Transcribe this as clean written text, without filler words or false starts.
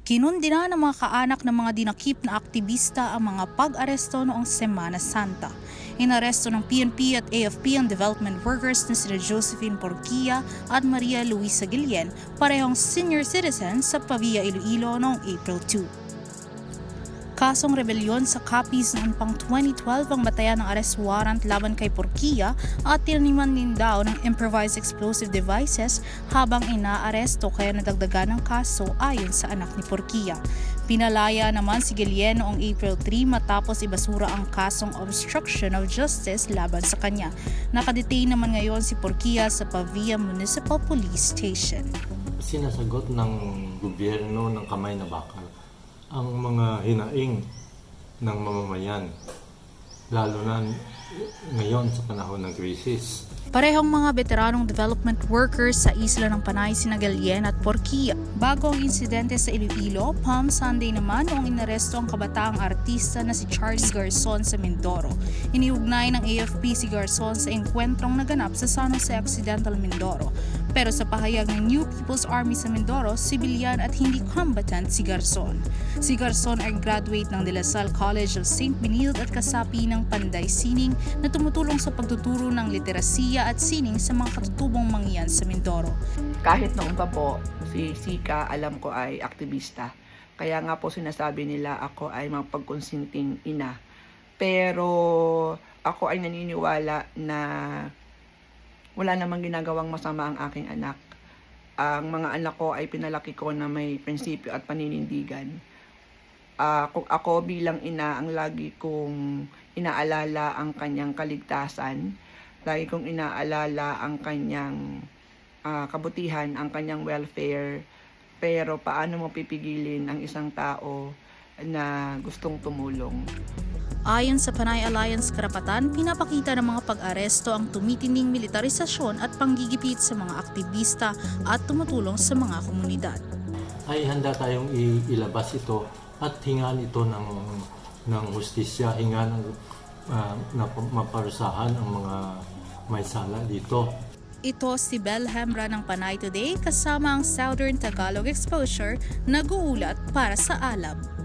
Kinundina ng mga kaanak ng mga dinakip na aktivista ang mga pag-aresto noong Semana Santa. Inaresto ng PNP at AFP ang development workers na sina Josephine Porquia at Maria Luisa Guillen, parehong senior citizens sa Pavia, Iloilo noong April 2. Kasong rebelyon sa Capiz noong pang 2012 ang batayan ng arrest warrant laban kay Porquia at tinaniman din daw ng improvised explosive devices habang inaaresto kaya nadagdagan ng kaso ayon sa anak ni Porquia. Pinalaya naman si Guillen noong April 3 matapos ibasura ang kasong obstruction of justice laban sa kanya. Nakadetain naman ngayon si Porquia sa Pavia Municipal Police Station. Sinasagot ng gobyerno ng kamay na bakal ang mga hinaing ng mamamayan, lalo na ngayon sa panahon ng krisis. Parehong mga veteranong development workers sa isla ng Panay sina Guillen at Porquia. Bago ang insidente sa Iloilo, Palm Sunday naman noong inaresto ang kabataang artista na si Charlie Garzon sa Mindoro. Iniugnay ng AFP si Garzon sa engkwentrong naganap sa San Jose Occidental, Mindoro. Pero sa pahayag ng New People's Army sa Mindoro, sibilyan at hindi combatant si Garzon. Si Garzon ay graduate ng De La Salle College of St. Benilde at kasapi ng Panday Sining na tumutulong sa pagtuturo ng literasiya at sining sa mga katutubong mangyan sa Mindoro. Kahit noon pa po, si Sika alam ko ay aktivista. Kaya nga po sinasabi nila ako ay mapagkonsinting ina. Pero ako ay naniniwala na wala namang ginagawang masama ang aking anak. Ang mga anak ko ay pinalaki ko na may prinsipyo at paninindigan. Kung ako bilang ina, ang lagi kong inaalala ang kanyang kaligtasan, lagi kong inaalala ang kanyang kabutihan, ang kanyang welfare. Pero paano mo pipigilin ang isang tao na gustong tumulong? Ayon sa Panay Alliance Karapatan, pinapakita ng mga pag-aresto ang tumitinding militarisasyon at panggigipit sa mga aktivista at tumutulong sa mga komunidad. Ay handa tayong ilabas ito at hingan ito ng hustisya, hingan na maparusahan ang mga may sala dito. Ito si Bel Hembra ng Panay Today kasama ang Southern Tagalog Exposure, nag-uulat para sa ALAB.